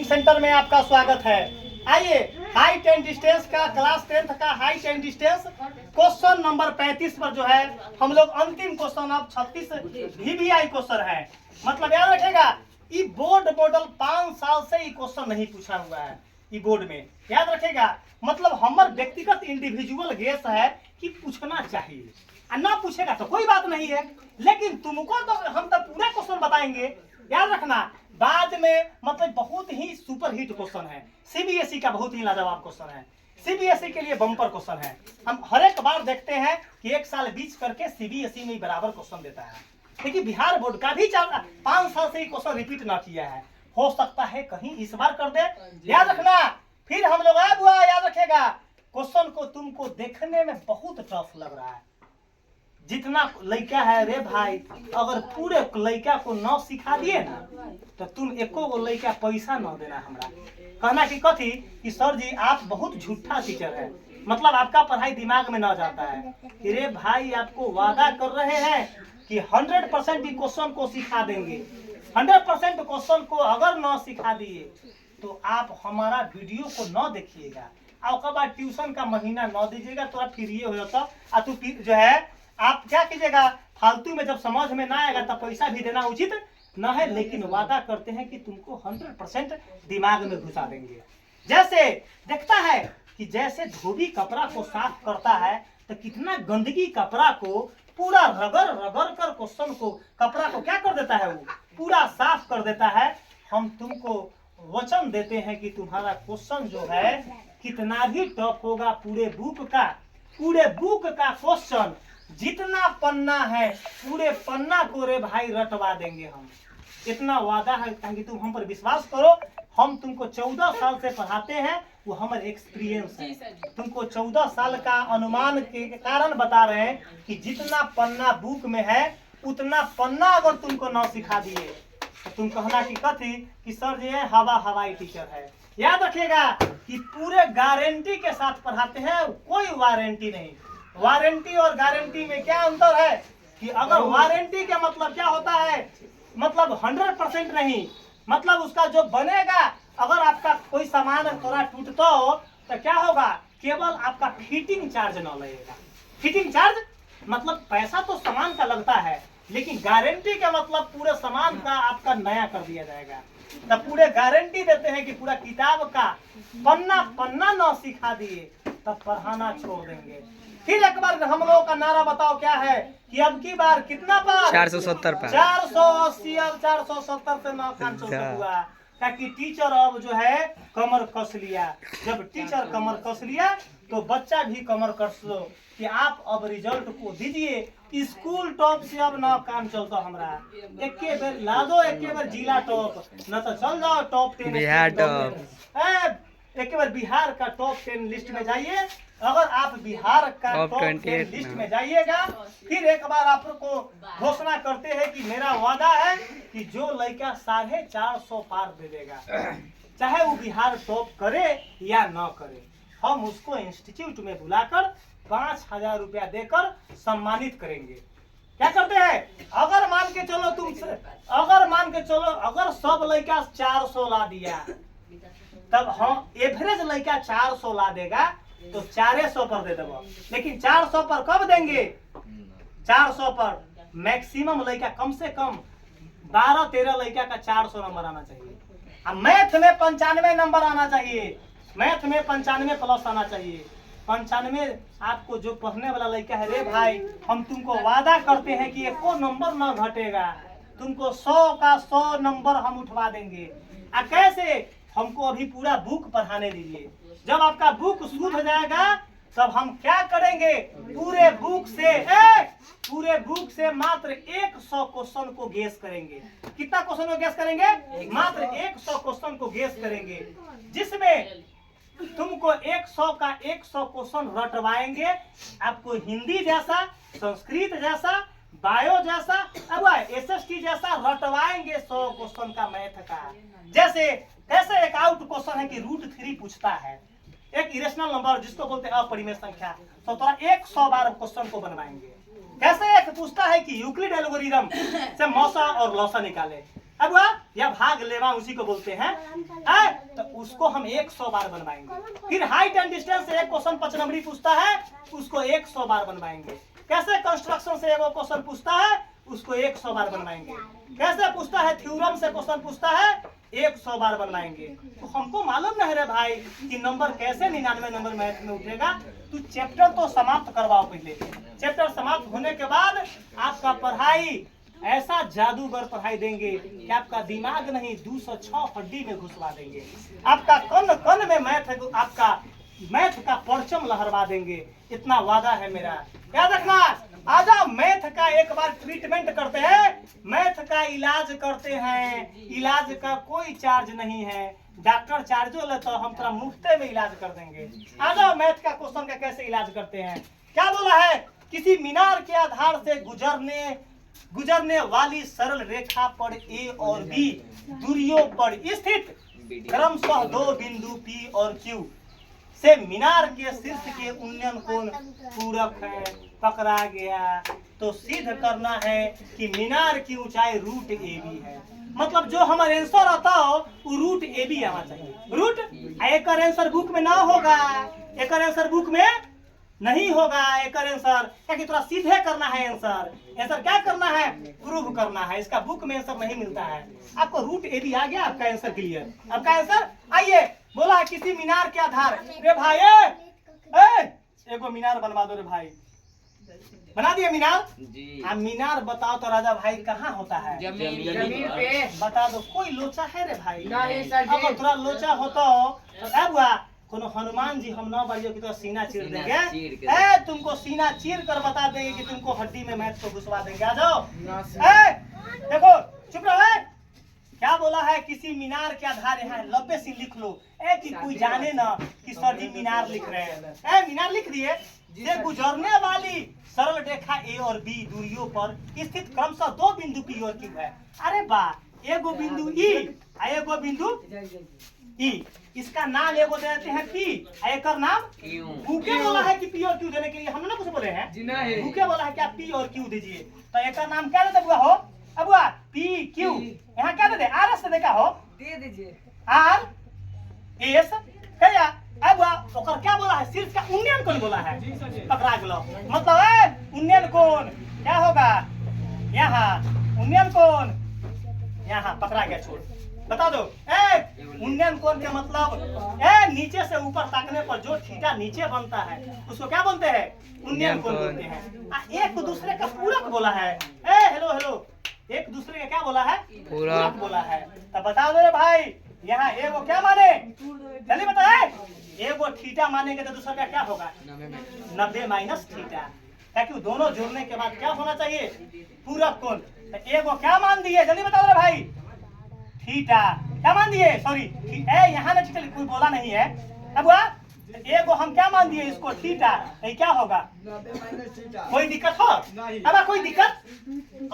Centre में आपका स्वागत है। आइए, हाइट एंड डिस्टेंस का क्लास 10th का height and distance question number 35 पर जो है हम लोग अंतिम क्वेश्चन अब 36 VVI क्वेश्चन है। मतलब याद रखेगा, ये बोर्ड मॉडल 5 साल से ये क्वेश्चन नहीं पूछा हुआ है। ये बोर्ड में याद रखेगा, मतलब हमारे व्यक्तिगत इंडिविजुअल गेस है कि पूछना चाहिए, ना पूछेगा तो कोई बात नहीं है, लेकिन तुमको तो हम तो पूरा क्वेश्चन बताएंगे। याद रखना, बाद में मतलब बहुत ही सुपर हिट क्वेश्चन है। CBSE का बहुत ही लाजवाब क्वेश्चन है। CBSE के लिए बम्पर क्वेश्चन है। हम हर एक बार देखते हैं कि एक साल बीच करके CBSE में बराबर क्वेश्चन देता है, लेकिन बिहार बोर्ड का भी 5 साल से क्वेश्चन रिपीट ना किया है। हो सकता है कहीं इस बार कर दे। याद रखना, फिर हम लोग याद रखेगा, क्वेश्चन को तुमको देखने में बहुत टफ लग रहा है। जितना लड़का है रे भाई, अगर पूरे लड़का को न सिखा दिए ना तो तुम एको गो लड़का पैसा न देना। हमरा कहना कि कथी कि सर जी आप बहुत झूठा टीचर है, मतलब आपका पढ़ाई दिमाग में न जाता है। कि रे भाई, आपको वादा कर रहे हैं कि 100% क्वेश्चन को सिखा देंगे। 100% क्वेश्चन को अगर न सिखा दिए तो आप हमारा वीडियो को न देखिएगा, और बाद ट्यूशन का महीना न दीजिएगा, तो आप फिर ये हो जाता। तू फिर जो है आप क्या कीजिएगा, फालतू में जब समझ में ना आएगा तब पैसा भी देना उचित न है। लेकिन वादा करते हैं कि तुमको 100% दिमाग में घुसा देंगे। जैसे देखता है कि जैसे धोबी कपड़ा को साफ करता है तो कितना गंदगी कपड़ा को पूरा रगड़ रगड़ कर क्वेश्चन को, कपड़ा को क्या कर देता है, वो पूरा साफ कर देता है। हम तुमको वचन देते हैं कि तुम्हारा क्वेश्चन जो है कितना भी टफ होगा, पूरे बुक का क्वेश्चन जितना पन्ना है पूरे पन्ना को रे भाई रटवा देंगे हम। इतना वादा है, ताकि तुम हम पर विश्वास करो। हम तुमको 14 साल से पढ़ाते हैं, वो हमारे एक्सपीरियंस है। तुमको 14 साल का अनुमान के कारण बता रहे हैं कि जितना पन्ना बुक में है उतना पन्ना अगर तुमको न सिखा दिए तो तुम कहना कि कथी कि सर जी हवाई टीचर है। याद रखिएगा कि पूरे गारंटी के साथ पढ़ाते हैं, कोई वारंटी नहीं। वारंटी और गारंटी में क्या अंतर है कि अगर वारंटी का मतलब क्या होता है, मतलब 100% नहीं, मतलब उसका जो बनेगा, अगर आपका कोई सामान थोड़ा टूटता हो तो क्या होगा, केवल आपका फिटिंग चार्ज न लगेगा। फिटिंग चार्ज मतलब पैसा तो सामान का लगता है, लेकिन गारंटी का मतलब पूरे सामान का आपका नया कर दिया जाएगा। तब पूरे गारंटी देते हैं कि पूरा किताब का पन्ना न सिखा दिए तब पढ़ाना छोड़ देंगे। फिर एक बार हम लोगों का नारा बताओ क्या है कि अब की बार कितना पर 470 पर 480 अब 470 से ना काम चलता हुआ, ताकि टीचर अब जो है कमर कस लिया। जब टीचर कमर कस लिया तो बच्चा भी कमर कस लो कि आप अब रिजल्ट को दीजिए। स्कूल टॉप से अब ना काम चलता हमरा, एक बेर ला दो, एक बेर जिला टॉप, न तो चल जाओ टॉप 10 बिहार टॉप। एक बार बिहार का टॉप 10 लिस्ट में जाइए। अगर आप बिहार का टॉप 10 लिस्ट में जाइएगा, फिर एक बार आपको घोषणा करते हैं कि मेरा वादा है कि जो लड़का 450 पार दे देगा, चाहे वो बिहार टॉप करे या न करे, हम उसको इंस्टीट्यूट में बुलाकर 5000 रुपया देकर सम्मानित करेंगे। क्या करते हैं, अगर मान के चलो अगर सब लड़का 400 ला दिया, तब हम एवरेज लड़का 400 ला देगा तो 400 पर दे देगा। लेकिन 400 पर कब देंगे, 400 पर मैक्सिमम लड़का कम से कम 12-13 लड़का का 400 नंबर आना चाहिए। अब मैथ में 95 नंबर आना चाहिए, मैथ में 95 प्लस आना चाहिए। 95 आपको जो पढ़ने वाला लड़का है रे भाई, हम तुमको वादा करते हैं कि एको नंबर न घटेगा, तुमको 100 का 100 नंबर हम उठवा देंगे। कैसे, हमको अभी पूरा बुक पढ़ाने दीजिए। जब आपका बुक शुद्ध हो जाएगा तब हम क्या करेंगे, पूरे बुक से मात्र 100 क्वेश्चन को गेस करेंगे। कितना क्वेश्चन को गेस करेंगे, मात्र 100 क्वेश्चन को गेस करेंगे, जिसमें तुमको 100 का 100 क्वेश्चन रटवाएंगे। आपको हिंदी जैसा, संस्कृत जैसा, बायो जैसा, अब SST जैसा रटवाएंगे 100 क्वेश्चन का मैथ का। जैसे एक आउट क्वेश्चन है कि √3 पूछता है, एक इरेशनल नंबर जिसको बोलते हैं अपरिमेय संख्या, तो थोड़ा 100 बार क्वेश्चन को बनवाएंगे। कैसे एक पूछता है कि यूक्लिड एल्गोरिथम से मौसा और लौसा निकाले, अब हुआ या भाग लेवा उसी को बोलते हैं। तो उसको हम 100 बार बनवाएंगे। फिर हाइट एंड डिस्टेंस से एक क्वेश्चन 5 नंबरी पूछता है, उसको 100 बार बनवाएंगे। कैसे कंस्ट्रक्शन से एगो क्वेश्चन पूछता है, उसको 100 बार बनवाएंगे। कैसे पूछता है थ्योरम से क्वेश्चन पूछता है, 100 बार बनवाएंगे। तो हमको मालूम नहीं रे भाई कि नंबर कैसे 99 नंबर मैथ में उठेगा। तू चैप्टर तो समाप्त करवाओ पहले। चैप्टर समाप्त होने के बाद आपका पढ़ाई ऐसा जादूगर पढ़ाई देंगे कि आपका दिमाग नहीं 206 हड्डी में घुसवा देंगे। आपका कन कन में आपका मैथ का परचम लहरवा देंगे। इतना वादा है मेरा, याद रखना। आजा मैथ का एक बार ट्रीटमेंट करते हैं, मैथ का इलाज करते हैं। इलाज का कोई चार्ज नहीं है, डॉक्टर चार्जो ले तो हम थोड़ा मुफ्त में इलाज कर देंगे। आजा मैथ का क्वेश्चन का कैसे इलाज करते हैं। क्या बोला है, किसी मीनार के आधार से गुजरने वाली सरल रेखा पर ए और बी दूरियों पर स्थित क्रमशः 2 बिंदु पी और क्यू से मीनार के शीर्ष के उन्नयन कोण पूरक है। पकड़ा गया तो सिद्ध करना है कि मीनार की ऊंचाई रूट ए बी है। मतलब जो हमारा आंसर आता हो वो रूट ए बी आना चाहिए। रूट एक आंसर बुक में ना होगा, एक आंसर बुक में नहीं होगा। एक आंसर क्या कि थोड़ा सीधे करना है। आंसर क्या करना है, प्रूव करना है। इसका बुक में आंसर नहीं मिलता है। आपको रूट ए बी आ गया, आपका आंसर क्लियर। आपका आंसर आइए बोला किसी मीनार के आधार। रे भाई एगो मीनार बनवा दो रे भाई। बना दिए मीनार जी। मीनार बताओ तो राजा भाई कहाँ होता है, जमीन पे। बता दो। कोई लोचा है रे भाई? नहीं सर जी। अगर थोड़ा लोचा होता अब कोनो हनुमान जी हम 9 बजे की तो सीना चीर देंगे। तुमको सीना चीर कर बता देंगे कि तुमको हड्डी में मैथ को घुसवा देंगे। आ जाओ। देखो चुप रहो। क्या बोला है, किसी मीनार के आधार यहाँ लंबे से लिख लो। कि कोई जाने ना कि सर जी मीनार लिख रहे हैं। मीनार लिख दिए। से गुजरने वाली सरल रेखा ए और बी दूरियों पर स्थित क्रमशः 2 बिंदु पी और क्यू है। अरे वाह, एगो बिंदु ई, एगो बिंदु ई। इसका नाम एगो दे देते हैं पी, एक नाम क्यू। भूखे बोला है कि पी और क्यू देने के लिए, हमने ना कुछ बोले हैं। भूखे बोला है क्या पी और क्यू दीजिए। तो एक नाम क्या देते हुआ हो अब पी क्यू। यहाँ क्या दे दे, आर एस देखा हो, दे दीजिए आर एस है। अब ओकर क्या बोला है, शीर्ष का उन्नयन कोण बोला है। पकड़ा गलो। मतलब उन्नयन कोण क्या होगा, यहाँ उन्नयन कोण यहाँ पकड़ा गया। छोड़ बता दो। उन्नयन कोण के मतलब नीचे से ऊपर ताकने पर जो थीटा नीचे बनता है उसको क्या बोलते हैं, उन्नयन कोण बोलते हैं। एक दूसरे का पूरक बोला है। हेलो हेलो, एक दूसरे का क्या बोला है, पूरक बोला है। तब बता दो रे भाई, यहाँ एगो क्या माने, जल्दी बताए। एगो थीटा मानेंगे तो दूसरा का क्या होगा, 90 माइनस थीटा। ताकि दोनों जोड़ने के बाद क्या होना चाहिए, पूरक कोण। तो एगो क्या मान दिए, जल्दी बता दो रे भाई, थीटा। क्या मान दिए, सॉरी यहाँ ना थीटा कोई बोला नहीं है। अब एगो हम क्या मान दिए इसको, थीटा। क्या होगा, कोई दिक्कत हो अब, कोई दिक्कत।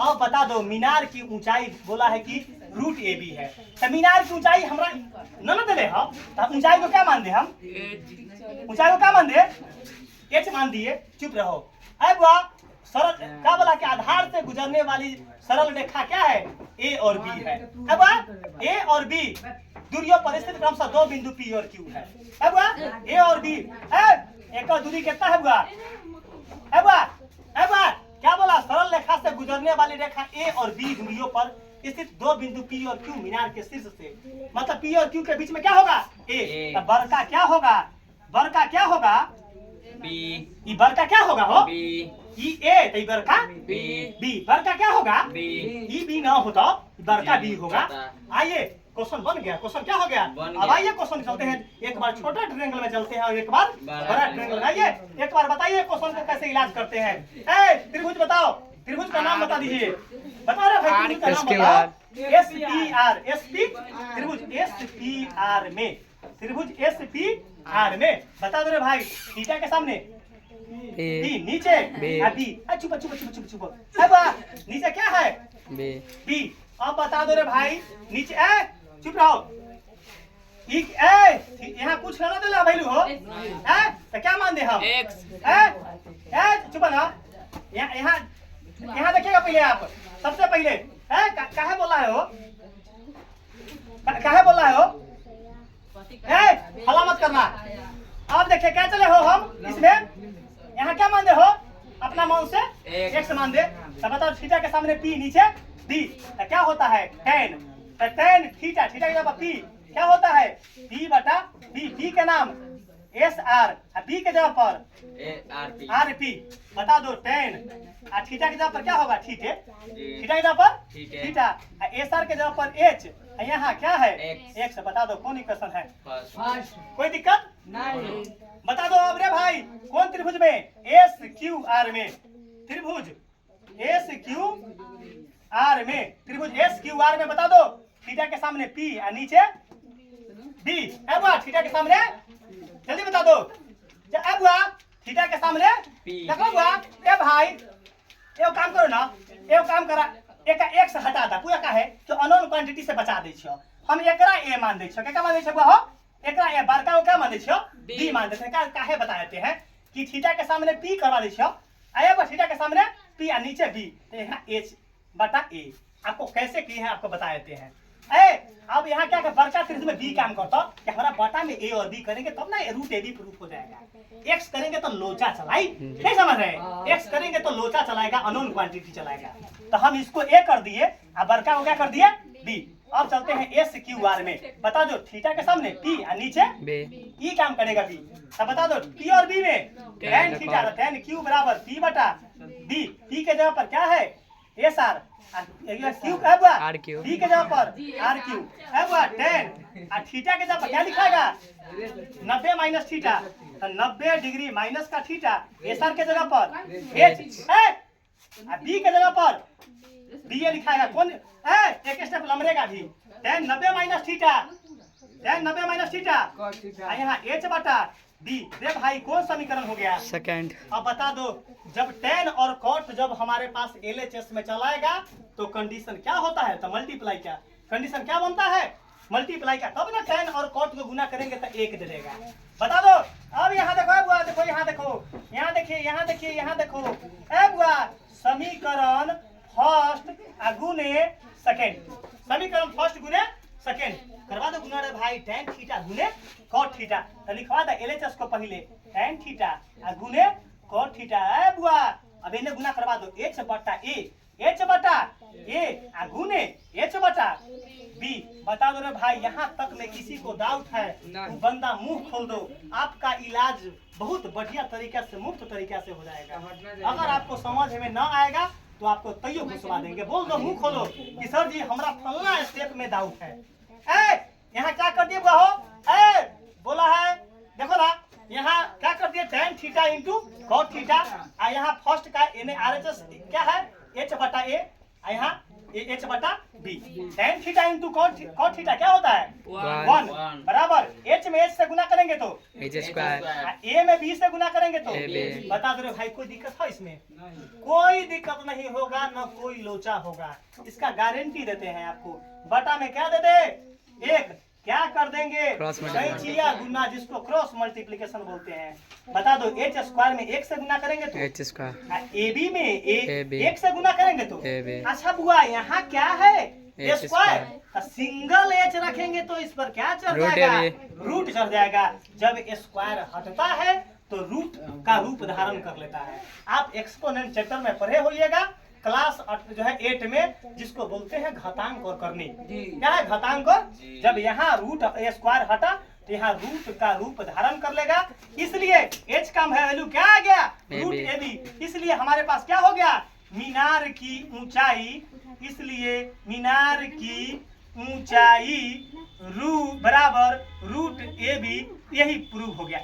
अब बता दो, मीनार की ऊंचाई बोला है कि रूट ए बी है। तो मीनार की ऊंचाई हमरा न दे हो, तो ऊंचाई को क्या मान दे, हम ऊंचाई को क्या मान दे, एच मान दिए। चुप रहो। अब सरल क्या बोला कि आधार से गुजरने वाली सरल रेखा क्या है, ए और बी है। अब ए और बी दूरियों पर स्थित क्रमशः 2 बिंदु पी और क्यू है। अब ए और बी एक और दूरी कितना है बुआ। अब क्या बोला, सरल रेखा से गुजरने वाली रेखा ए और बी दूरियों पर स्थित 2 बिंदु पी और क्यू मीनार के शीर्ष से। मतलब पी और क्यू के बीच में क्या होगा, ए। तो बर का क्या होगा, बर का क्या होगा, बी। बर का क्या होगा हो, ई ए। तो बर का बी। बर का क्या होगा, ई बी ना होता, बर का बी होगा। आइए क्वेश्चन बन गया। क्वेश्चन क्या हो गया, अब आइए क्वेश्चन चलते हैं। एक बार छोटा ट्रायंगल में चलते हैं और एक बार बड़ा ट्रायंगल में। आइए एक बार बताइए क्वेश्चन को कैसे इलाज करते हैं। त्रिभुज बताओ, त्रिभुज का नाम बता दीजिए। बता रहे भाई, त्रिभुज का नाम बताओ। S P R, S P त्रिभुज एस पी आर में, त्रिभुज एस पी आर में बता दो रे भाई। थीटा के सामने बी, नीचे बी। चुप चुप चुप चुप चुप। अब नीचे क्या है, बी। अब बता दो रे भाई, नीचे चुप रहो। यहाँ कुछ ना देला भैलू हो, तो क्या मान दे हम, चुप ना। यहाँ देखिएगा पहले आप, सबसे पहले काहे बोला है हो, काहे बोल रहा है हो? हला मत करना। अब देखिए क्या चले हो हम इसमें, यहाँ क्या मान दे हो? अपना मन से एक से मान दे। तो बताओ थीटा के सामने पी, नीचे बी, तो क्या होता है? टेन। तो टेन थीटा, थीटा की जगह पी क्या होता है? पी बटा बी। पी के नाम एस आर, बी के जगह पर आर पी। बता दो टेन, थीटा की जगह पर क्या होगा? थीटे। थीटा की जगह पर थीटा, एस आर के जगह पर एच, यहाँ क्या है? एक्स। बता दो कौन इक्वेशन है? कोई दिक्कत नहीं। बता दो अब रे भाई, कौन त्रिभुज में? एस क्यू आर में। त्रिभुज एस क्यू आर में, त्रिभुज एस क्यू आर में बता दो थीटा के सामने पी और नीचे बी। अब थीटा के सामने जल्दी बता दो। अब थीटा के सामने देखो ए भाई, एगो काम करो ना, एगो काम करा, एक एक से हटा दा पूरा का है तो अननोन क्वांटिटी से बचा दै छियो। हम एकरा ए मान दै छियो। क्या मान दै छियो हो? एकरा ए बड़का को क्या मान दै छियो? बी मान दै छियो। काहे बता देते हैं कि थीटा के सामने पी करवा दै छियो, आया थीटा के सामने पी और नीचे बी, तो यहाँ एच बटा ए। आपको कैसे किए हैं आपको बता देते हैं। अब यहाँ क्या बड़का त्रिभुज में बी काम करता कि हमारा बटा में ए और बी करेंगे तब ना रूट ए बी प्रूफ हो जाएगा। एक्स करेंगे तो लोचा चलाई, नहीं समझ रहे? एक्स करेंगे तो लोचा चलाएगा, अननोन क्वांटिटी चलाएगा। तो हम इसको ए कर दिए और बड़का को क्या कर दिए? बी। अब चलते हैं एस क्यू आर में। बता दो थीटा के सामने पी और नीचे ई काम करेगा बी। तो बता दो पी और बी में टेन थीटा, टेन क्यू बराबर पी बटा बी। पी के जगह पर क्या है? S R, Q R Q, B के जगह पर आर क्यू, टेन और थीटा के जगह पर क्या लिखाएगा? 90 माइनस थीटा, तो 90 डिग्री माइनस का थीटा। एस आर के जगह पर एच, बी के जगह पर बी ए लिखाएगा। कौन एक स्टेप लमरेगा भी। Ten 90 minus theta, ten 90 minus theta, यहाँ एच बटा बी। रे भाई कौन समीकरण हो गया? सेकंड। अब बता दो जब टेन और कॉट जब हमारे पास एलएचएस में चलाएगा तो कंडीशन क्या होता है? तो मल्टीप्लाई का कंडीशन क्या बनता है? मल्टीप्लाई का। तब ना टेन और कॉट को गुना करेंगे तो एक दे देगा। बता दो। अब यहाँ देखो, बुआ देखो, यहाँ देखो, यहाँ देखिए, यहाँ देखिए, यहाँ देखो। बुआ समीकरण फर्स्ट गुने सेकेंड, समीकरण फर्स्ट गुने सेकेंड करवा दो गुना रे भाई। टेन थीटा गुने कॉट थीटा, तो लिखवा दो एलएचएस को पहले टेन थीटा गुने कॉट थीटा। बुआ अब इन्हें गुना करवा दो एच बटा ए, एच बटा ए गुने एच बटा बी। बता दो रे भाई, यहाँ तक में किसी को डाउट है तो बंदा मुंह खोल दो, आपका इलाज बहुत बढ़िया तरीके से मुफ्त तरीके से हो जाएगा। अगर आपको समझ में न आएगा तो आपको तैयो घुसवा देंगे। बोल दो, मुंह खोलो कि सर जी हमारा फलना स्टेप में डाउट है। यहाँ क्या कर दिए हो? बोला है देखो ना, यहाँ क्या कर दिए? Tan theta into cot theta, और यहाँ फर्स्ट का आरएचएस क्या है? एच बटा ए, यहाँ एच बटा B. Tan theta into cot theta क्या होता है? 1 बराबर एच में एच से गुना करेंगे तो एच स्क्वायर, ए में बी से गुना करेंगे तो AB। बता दो भाई कोई दिक्कत है इसमें? कोई दिक्कत नहीं होगा, न कोई लोचा होगा, इसका गारंटी देते हैं आपको। बटा में क्या दे दे? एक। क्या कर देंगे? कैंचिया गुना, जिसको क्रॉस मल्टीप्लिकेशन बोलते हैं। बता दो एच स्क्वायर में एक से गुना करेंगे तो एच स्क्वायर, ए बी में AB। एक से गुना करेंगे तो AB। अच्छा बुआ यहाँ क्या है? H square. सिंगल एच रखेंगे तो इस पर क्या चढ़ रूट जाएगा? AB। रूट चढ़ जाएगा। जब स्क्वायर हटता है तो रूट का रूप धारण कर लेता है। आप एक्सपोनेंट चैप्टर में पढ़े होइएगा, क्लास जो है 8 में, जिसको बोलते हैं घातांक और करनी। क्या है घातांक? जब यहाँ रूट स्क्वायर हटा तो यहाँ रूट का रूप धारण कर लेगा। इसलिए एच का वैल्यू क्या आ गया? Root A B. इसलिए हमारे पास क्या हो गया? मीनार की ऊंचाई, इसलिए मीनार की ऊंचाई बराबर रूट ए बी, यही प्रूव हो गया।